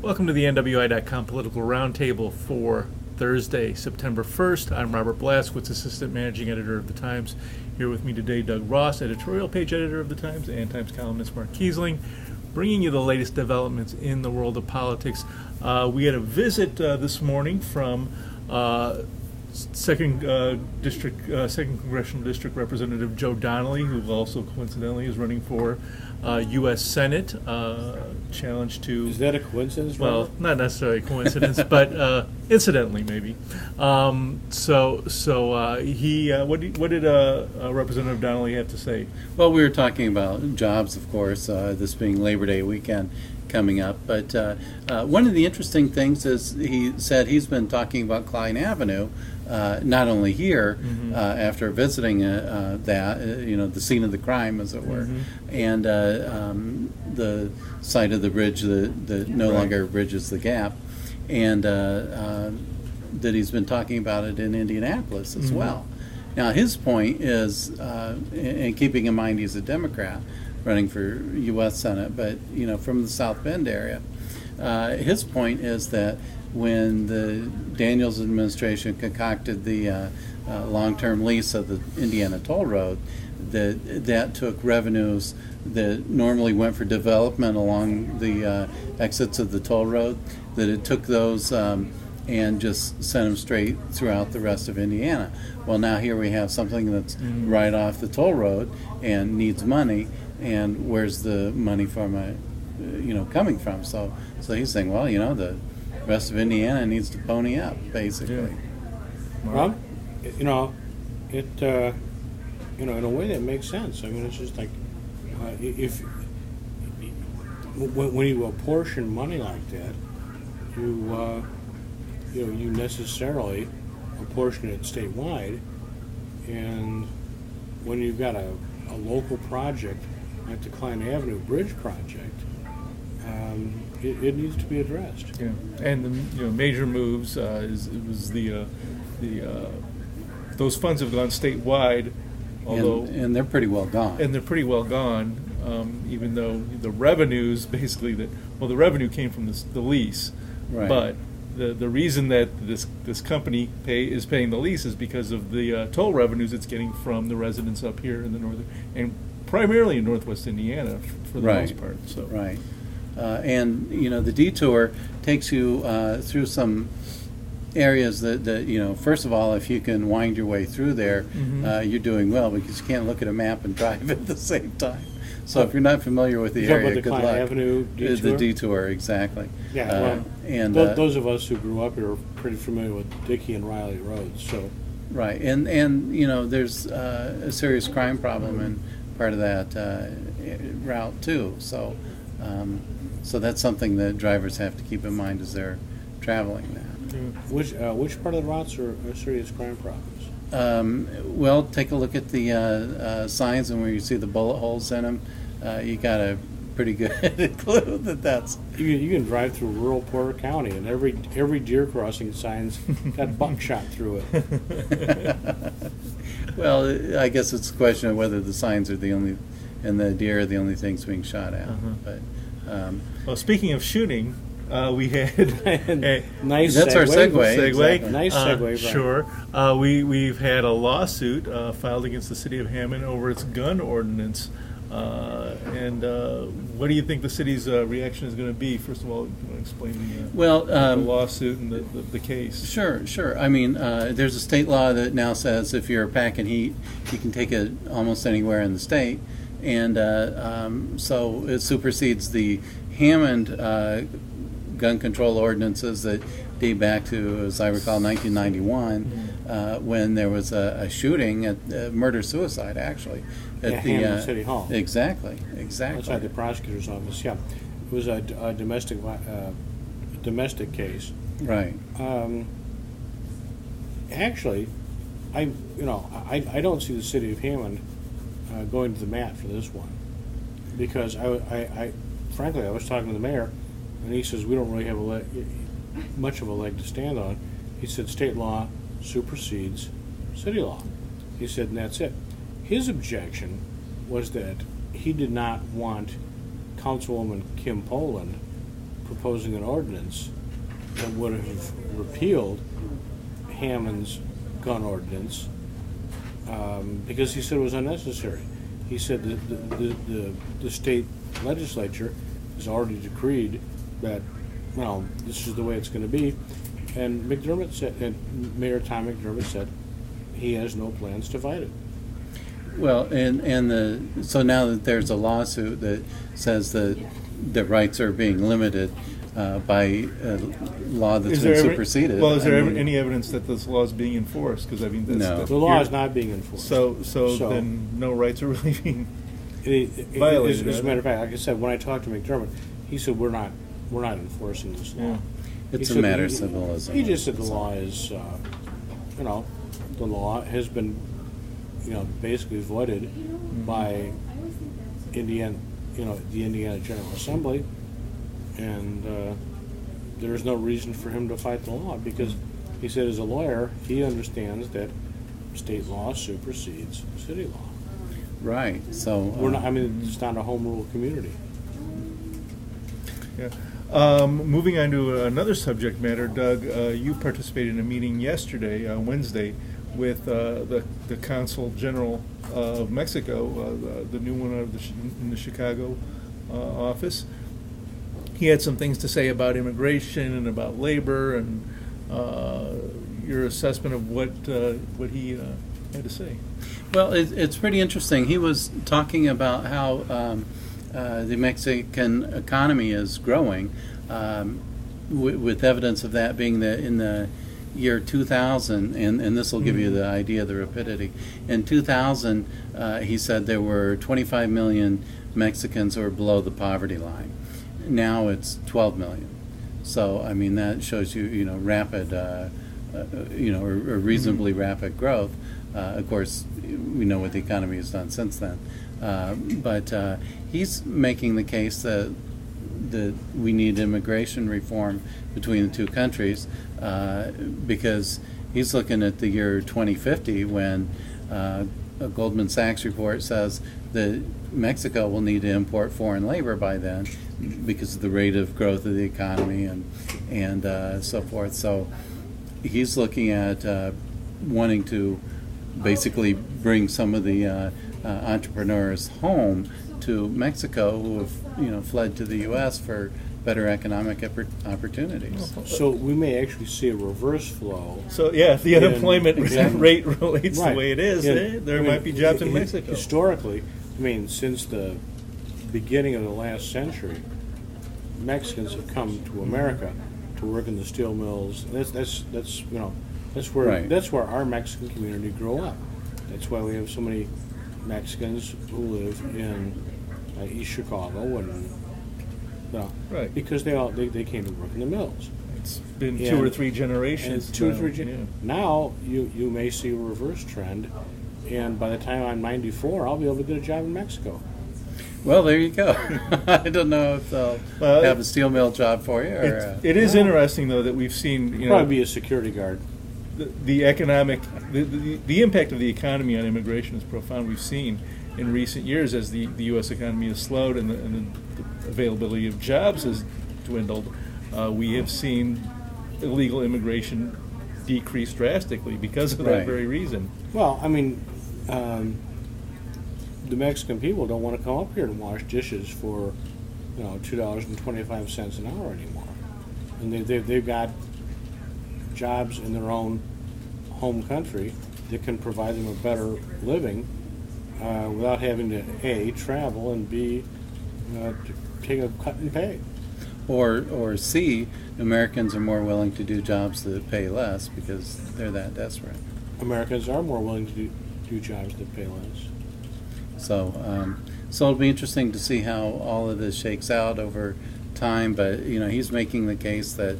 Welcome to the NWI.com Political Roundtable for Thursday, September 1st. I'm Robert Blaszkiewicz, Assistant Managing Editor of The Times. Here with me today, Doug Ross, Editorial Page Editor of The Times, and Times columnist Mark Kiesling, bringing you the latest developments in the world of politics. We had a visit this morning from Second Congressional District Representative Joe Donnelly, who also coincidentally is running for U.S. Senate, challenge to... Is that a coincidence, Well, Robert? not necessarily a coincidence, but incidentally, maybe. What did Representative Donnelly have to say? Well, we were talking about jobs, of course, this being Labor Day weekend coming up. But one of the interesting things is he said he's been talking about Cline Avenue, not only here, after visiting the scene of the crime, as it were, and the site of the bridge that no longer bridges the gap, and that he's been talking about it in Indianapolis as well. Now, his point is, and keeping in mind he's a Democrat running for U.S. Senate, but from the South Bend area, his point is that when the Daniels administration concocted the long-term lease of the Indiana toll road, that took revenues that normally went for development along the exits of the toll road, that it took those and just sent them straight throughout the rest of Indiana. Well, now here we have something that's right off the toll road and needs money, and where's the money from coming from? So he's saying, well, the rest of Indiana needs to pony up, basically. Well, in a way that makes sense. I mean, it's just like when you apportion money like that, you necessarily apportion it statewide, and when you've got a local project like the Cline Avenue Bridge project, it needs to be addressed. Yeah, and the major moves was those funds have gone statewide, although and they're pretty well gone. And they're pretty well gone, even though the revenues basically the revenue came from the lease, right. But the reason that this company is paying the lease is because of the toll revenues it's getting from the residents up here in the northern and primarily in northwest Indiana for the most part. So right. And the detour takes you through some areas that first of all, if you can wind your way through there, you're doing well, because you can't look at a map and drive at the same time. So if you're not familiar with the area, good luck. Avenue detour? The detour, exactly. Yeah, and those of us who grew up here are pretty familiar with Dickey and Riley roads. So right, and there's a serious crime problem in part of that route too. So that's something that drivers have to keep in mind as they're traveling that. Which part of the routes are serious crime problems? Well, take a look at the signs, and where you see the bullet holes in them, you got a pretty good clue that's... You can drive through rural Porter County, and every deer crossing sign's got buckshot through it. Well, I guess it's a question of whether the signs are the only, and the deer are the only things being shot at. But well, speaking of shooting, we had nice. That's segue. our segue. Exactly. Nice segue. Sure. We've had a lawsuit filed against the city of Hammond over its gun ordinance. And what do you think the city's reaction is going to be? First of all, you want to explain the lawsuit and the case? Sure. I mean, there's a state law that now says if you're packing heat, you can take it almost anywhere in the state, and so it supersedes the Hammond gun control ordinances that date back to, as I recall, 1991, when there was a shooting, murder-suicide, actually. At the Hammond City Hall. Exactly. Outside the prosecutor's office, yeah. It was a domestic case. Right. Actually, I don't see the city of Hammond going to the mat for this one, because I frankly, I was talking to the mayor, and he says we don't really have much of a leg to stand on. He said state law supersedes city law. He said, and that's it. His objection was that he did not want Councilwoman Kim Poland proposing an ordinance that would have repealed Hammond's gun ordinance because he said it was unnecessary. He said that the state legislature has already decreed that, this is the way it's going to be. And McDermott said, and Mayor Tom McDermott said, he has no plans to fight it. Well, so now that there's a lawsuit that says that the rights are being limited by a law that's been superseded. Well, is there any evidence that this law is being enforced? Because No. The law is not being enforced. So then no rights are really being violated. As a matter of fact, like I said, when I talked to McDermott, he said we're not enforcing this law. Yeah. It's a matter of civilism. He just said the law is, the law has been, basically voided by the Indiana General Assembly, and there's no reason for him to fight the law because he said as a lawyer he understands that state law supersedes city law. Right. So We're not. I mean, it's not a home rule community. Yeah. Moving on to another subject matter, Doug, you participated in a meeting yesterday, Wednesday, with the Consul General of Mexico, the new one in the Chicago office. He had some things to say about immigration and about labor, and your assessment of what he had to say. Well, it's pretty interesting. He was talking about how the Mexican economy is growing, with evidence of that being that in the year 2000, and this will give you the idea of the rapidity. In 2000, he said there were 25 million Mexicans who were below the poverty line. Now it's 12 million. So, I mean, that shows you, rapid, or reasonably rapid growth. Of course, we know what the economy has done since then. But he's making the case that we need immigration reform between the two countries because he's looking at the year 2050 when a Goldman Sachs report says that Mexico will need to import foreign labor by then because of the rate of growth of the economy and so forth. So he's looking at wanting to basically bring some of the entrepreneurs home to Mexico who have fled to the U.S. for better economic opportunities. So we may actually see a reverse flow. So yeah, if the unemployment exactly. rate relates Right. the way it is, there might be jobs in Mexico. Historically, since the beginning of the last century, Mexicans have come to America to work in the steel mills. That's where Right. that's where our Mexican community grew up. That's why we have so many Mexicans who live in East Chicago and Right. because they came to work in the mills. It's been two or three generations. Yeah. Now you may see a reverse trend, and by the time I'm 94, I'll be able to get a job in Mexico. Well, there you go. I don't know if they'll have a steel mill job for you. Or, it is interesting though that we've seen Probably be a security guard. the economic the impact of the economy on immigration is profound. We've seen in recent years as the U.S. economy has slowed and the availability of jobs has dwindled. We have seen illegal immigration decrease drastically because of that very reason. Well, the Mexican people don't want to come up here and wash dishes for $2.25 an hour anymore, and they've got jobs in their own home country that can provide them a better living without having to A, travel, and B, take a cut in pay. Or C, Americans are more willing to do jobs that pay less because they're that desperate. Americans are more willing to do jobs that pay less. So it'll be interesting to see how all of this shakes out over time. But he's making the case that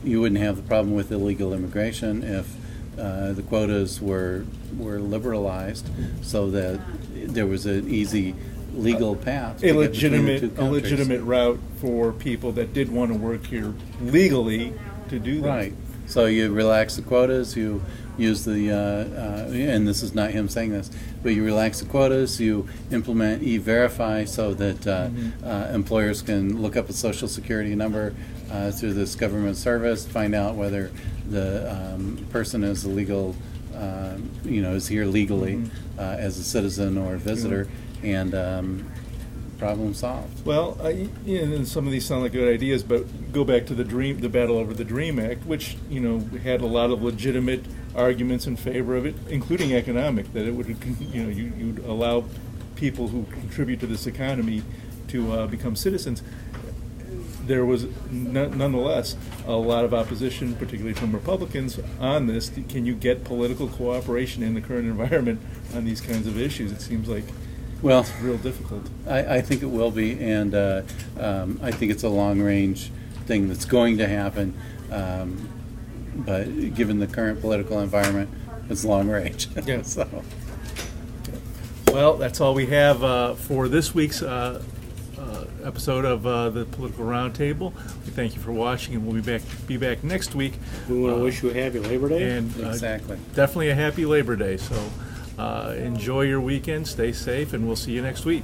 you wouldn't have the problem with illegal immigration if the quotas were liberalized, so that there was an easy legal path. A legitimate route for people that did want to work here legally to do that. Right. So you relax the quotas, you use the, and this is not him saying this, but you relax the quotas, you implement E-Verify so that employers can look up a social security number through this government service, find out whether the person is a legal, is here legally as a citizen or a visitor, and problem solved. Well, and some of these sound like good ideas, but go back to the battle over the DREAM Act, which had a lot of legitimate arguments in favor of it, including economic, that it would you'd allow people who contribute to this economy to become citizens. There was nonetheless a lot of opposition, particularly from Republicans, on this. Can you get political cooperation in the current environment on these kinds of issues? It seems like it's real difficult. I think it will be, and I think it's a long-range thing that's going to happen. But given the current political environment, it's long-range. Yeah. So. Well, that's all we have for this week's episode of the Political Roundtable. We thank you for watching, and we'll be back next week. We want to wish you a happy Labor Day. And Exactly. Definitely a happy Labor Day. So enjoy your weekend, stay safe, and we'll see you next week.